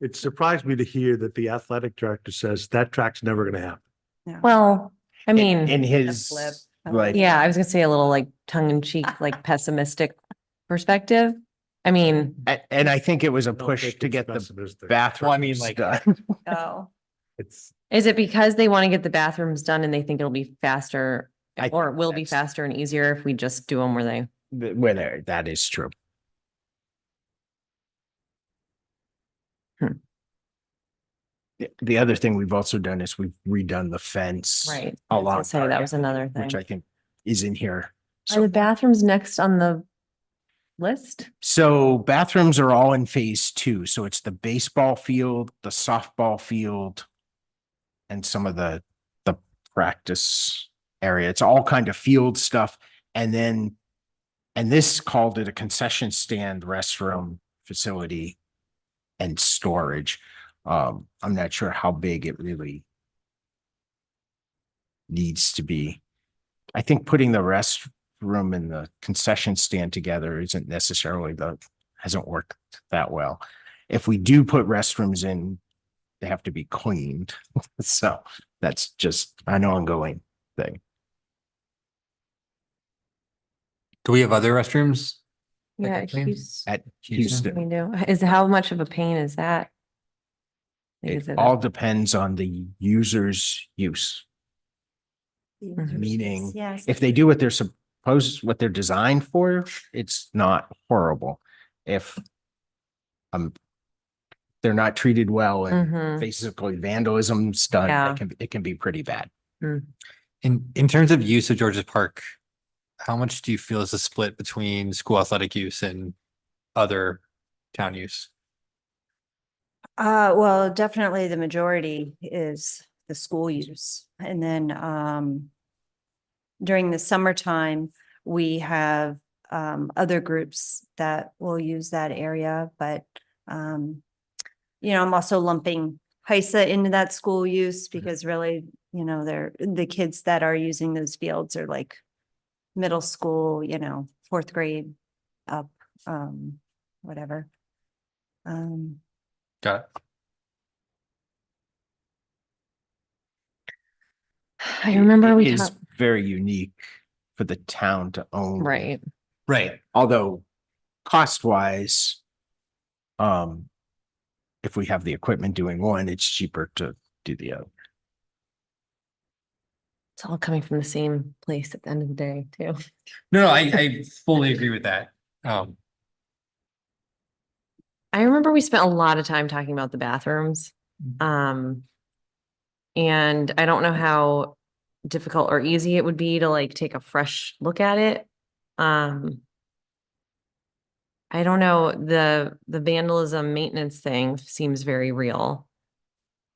It surprised me to hear that the athletic director says that track's never gonna happen. Well, I mean. In his, flip. like, Yeah, I was gonna say a little like tongue in cheek, like pessimistic perspective. I mean, and I think it was a I don't push think to it's get the pessimistic. bathroom. Well, I mean, like- done. Oh, It's, is it because they want to get the bathrooms done and they think it'll be faster I or think will be that's- faster and easier if we just do them where they? Whether that is true. The other thing we've also done is we've redone the fence. Right. A I was gonna lot. say that was another Which I thing. think is in here. Are the bathrooms next on the list? So bathrooms are all in phase 2. So it's the baseball field, the softball field, and some of the practice area. It's all kind of field stuff. And this called it a concession stand, restroom facility and storage. I'm not sure how big it really needs to be. I think putting the restroom and the concession stand together isn't necessarily hasn't worked that well. If we do put restrooms in, they have to be cleaned. So that's just an ongoing thing. Do we have other restrooms? Yeah, Okay, Hughes- At Houston. we Houston, do. How much of a pain is that? Like, is it it all depends on the user's use. Mhm. Meaning, yes. if they do what what they're designed for, it's not horrible. If they're not treated well and Mhm. basically vandalism's done, Yeah. it can be pretty bad. In terms of use of George's Park, how much do you feel is the split between school athletic use and other town use? Well, definitely the majority is the school use. And then, during the summertime, we have, other groups that will use that area, but, I'm also lumping HISA into that school use because really, the kids that are using those fields are like middle school, 4th grade up, whatever. Got it. I remember we It is talked, very unique for the town to own. right. Right. Although cost wise, if we have the equipment doing one, it's cheaper to do the other. It's all coming from the same place at the end of the day, too. No, I fully agree with that. I remember we spent a lot of time talking about the bathrooms. And I don't know how difficult or easy it would be to like take a fresh look at it. I don't know, the vandalism maintenance thing seems very real.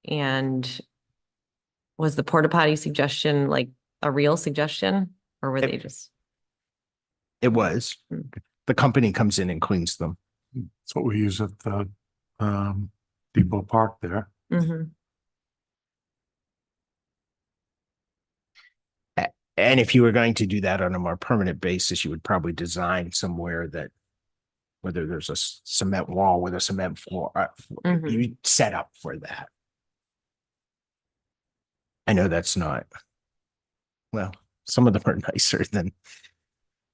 And was the porta potty suggestion like a real suggestion or were they just? It was. The company comes in and cleans them. that's what we use at the Depot Park there. Mhm. And if you were going to do that on a more permanent basis, you would probably design somewhere that whether there's a cement wall with a cement floor, Mhm. you set up for that. I know that's not, well, some of them are nicer than,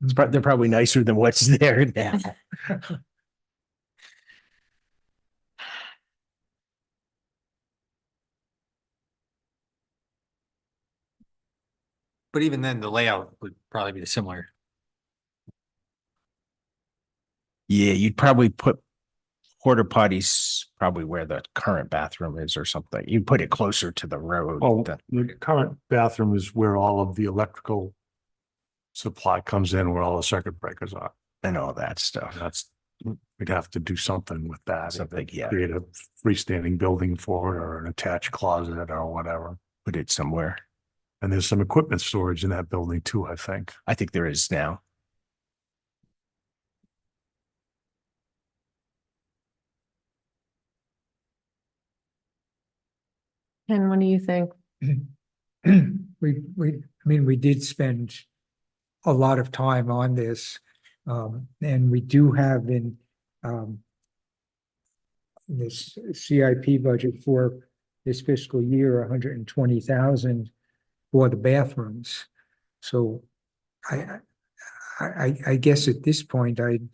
they're probably nicer than what's there now. But even then, the layout would probably be similar. Yeah, you'd probably put porta potties probably where the current bathroom is or something. You put it closer to the road. Oh, than- the current bathroom is where all of the electrical supply comes in, where all the circuit breakers are. and all that stuff. That's, we'd have to do something with that. Something, yeah. Create a freestanding building for it or an attached closet or whatever. Put it somewhere. And there's some equipment storage in that building too, I think. I think there is now. Ken, what do you think? I mean, we did spend a lot of time on this. And we do have in, this CIP budget for this fiscal year, 120,000 for the bathrooms. So I guess at this point, I'd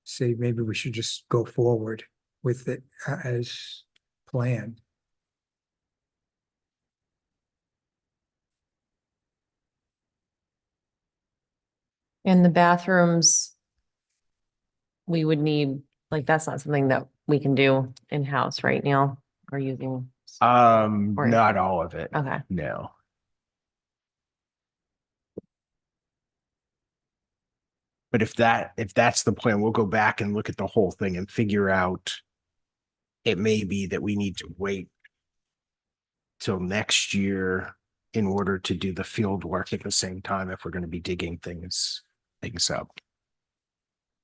say maybe we should just go forward with it as planned. In the bathrooms, we would need, like, that's not something that we can do in-house, right, Neil? Or using, Or- Not all of it. okay. No. But if that's the plan, we'll go back and look at the whole thing and figure out. It may be that we need to wait till next year in order to do the field work at the same time if we're going to be digging things up.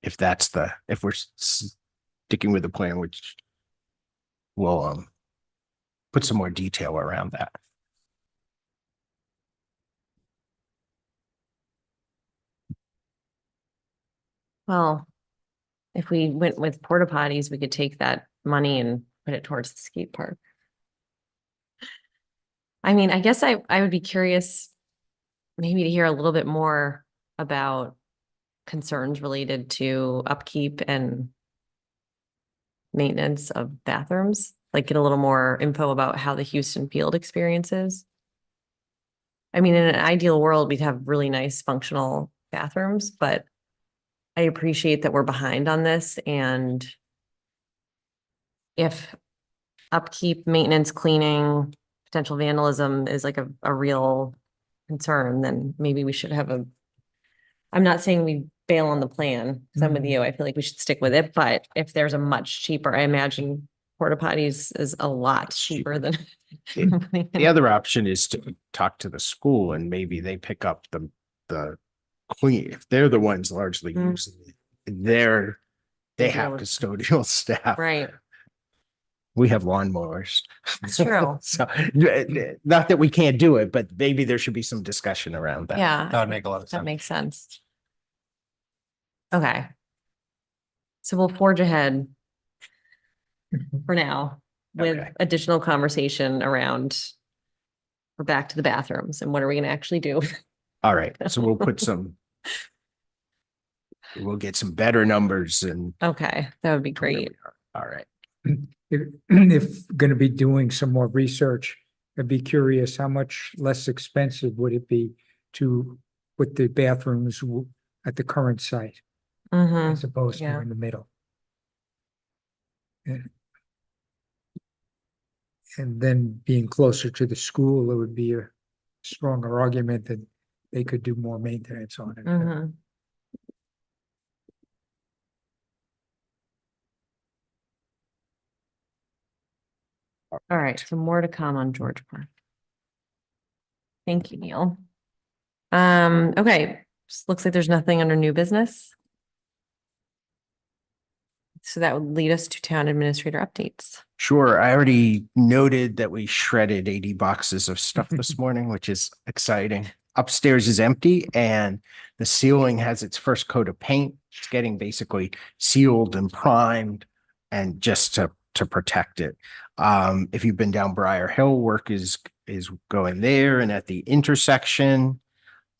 If we're sticking with the plan, which we'll put some more detail around that. Well, if we went with porta potties, we could take that money and put it towards the skate park. I mean, I guess I would be curious maybe to hear a little bit more about concerns related to upkeep and maintenance of bathrooms, like get a little more info about how the Houston field experience is. I mean, in an ideal world, we'd have really nice functional bathrooms, but I appreciate that we're behind on this, and if upkeep, maintenance, cleaning, potential vandalism is like a real concern, then maybe we should have I'm not saying we bail on the plan, because I'm with you. I feel like we should stick with it, but if there's a much cheaper, I imagine porta potties is a lot cheaper than. The other option is to talk to the school and maybe they pick up the clean, if they're the ones largely Mm. using it. They have custodial staff. Right, We have lawnmowers. it's true. So, not that we can't do it, but maybe there should be some discussion around that. Yeah, That would make a lot of that sense. makes sense. Okay. So we'll forge ahead for now with Okay. additional conversation around. We're back to the bathrooms and what are we gonna actually do? All right, so we'll get some better numbers and. Okay, that would be great. All right. If gonna be doing some more research, I'd be curious, how much less expensive would it be to put the bathrooms at the current site Mhm. as opposed to yeah. in the middle? And then being closer to the school, it would be a stronger argument that they could do more maintenance on it. Mhm. All right, so more to come on George Park. Thank you, Neil. Okay, looks like there's nothing under new business. So that would lead us to town administrator updates. Sure, I already noted that we shredded 80 boxes of stuff this morning, which is exciting. Upstairs is empty and the ceiling has its first coat of paint. It's getting basically sealed and primed and just to protect it. If you've been down Briar Hill, work is going there and at the intersection.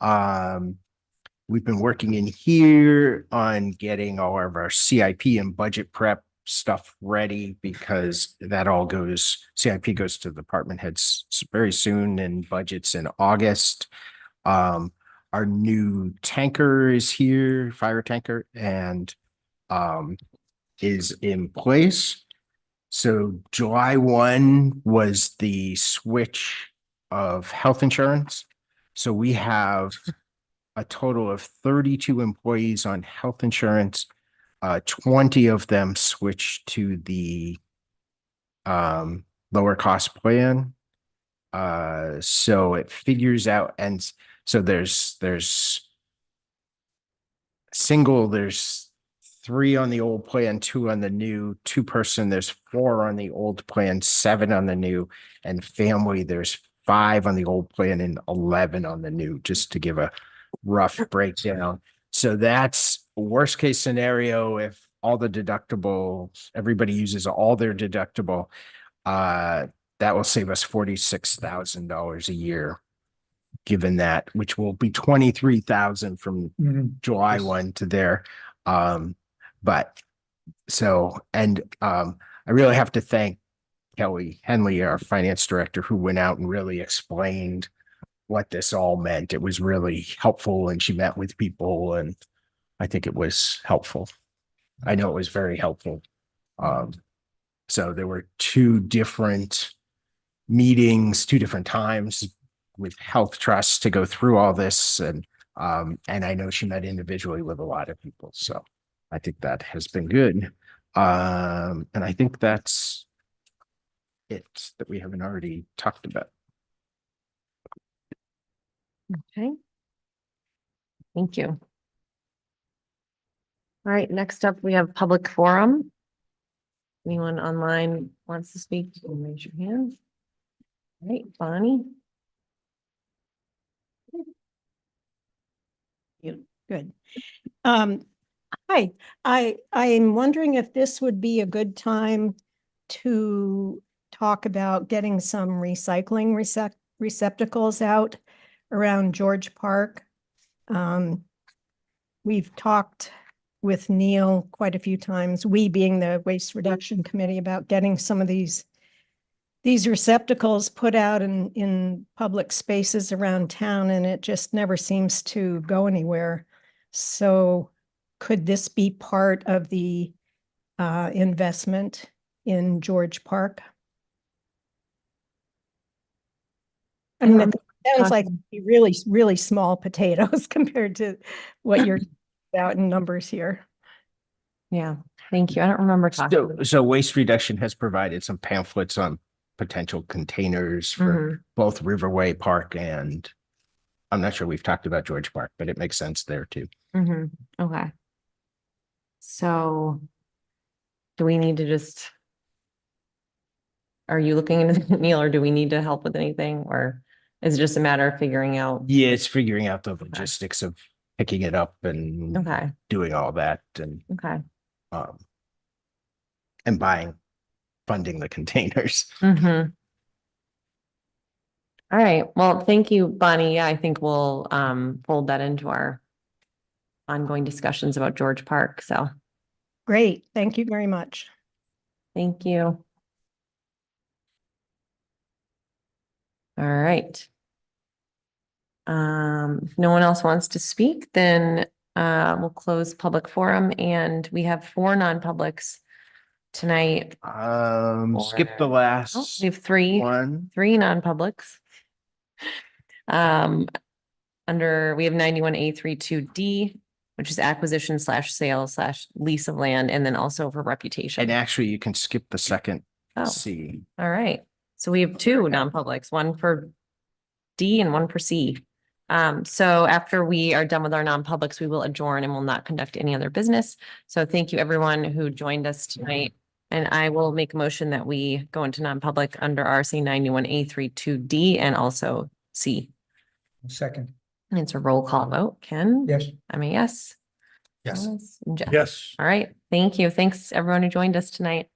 We've been working in here on getting all of our CIP and budget prep stuff ready because that all CIP goes to department heads very soon and budgets in August. Our new tanker is here, fire tanker, and is in place. So July 1 was the switch of health insurance. So we have a total of 32 employees on health insurance. 20 of them switched to the lower cost plan. So it figures out, and so there's there's 3 on the old plan, 2 on the new, 2-person, there's 4 on the old plan, 7 on the new, and family, there's 5 on the old plan and 11 on the new, just to give a rough breakdown. So that's worst case scenario. If all the deductibles, everybody uses all their deductible, that will save us $46,000 a year. Given that, which will be 23,000 from July 1 to there. But so, and I really have to thank Kelly Henley, our finance director, who went out and really explained what this all meant. It was really helpful, and she met with people, and I think it was helpful. I know it was very helpful. So there were 2 different meetings, 2 different times with health trusts to go through all this. And I know she met individually with a lot of people. So I think that has been good. And I think that's it that we haven't already talked about. Okay. Thank you. All right, next up, we have public forum. Anyone online wants to speak, raise your hand. All right, Bonnie. Good. Hi, I'm wondering if this would be a good time to talk about getting some recycling receptacles out around George Park. We've talked with Neil quite a few times, we being the Waste Reduction Committee, about getting some of these receptacles put out in public spaces around town, and it just never seems to go anywhere. So could this be part of the investment in George Park? I mean, it sounds like really, really small potatoes compared to what you're about in numbers here. Yeah, thank you. I don't remember talking. So Waste Reduction has provided some pamphlets on potential containers for both Riverway Park and I'm not sure we've talked about George Park, but it makes sense there too. Okay. So do we need to just, are you looking into Neil, or do we need to help with anything, or is it just a matter of figuring out? Yeah, it's figuring out the logistics of picking it up and doing all that and funding the containers. All right. Well, thank you, Bonnie. Yeah, I think we'll fold that into our ongoing discussions about George Park. So great. Thank you very much. Thank you. All right. If no one else wants to speak, then we'll close public forum, and we have 4 non-publics tonight. Skip the last we have 3 non-publics. We have 91A32D, which is acquisition /sale/ lease of land, and then also for reputation. And actually you can skip the second C. All right. So we have 2 non-publics, one for D and one for C. So after we are done with our non-publics, we will adjourn and will not conduct any other business. So thank you everyone who joined us tonight. And I will make a motion that we go into non-public under RC 91A32D and also C. Second. And it's a roll call vote. Ken? Yes. I'm a yes. Yes. Alice and Jeff. Yes. All right. Thank you. Thanks everyone who joined us tonight.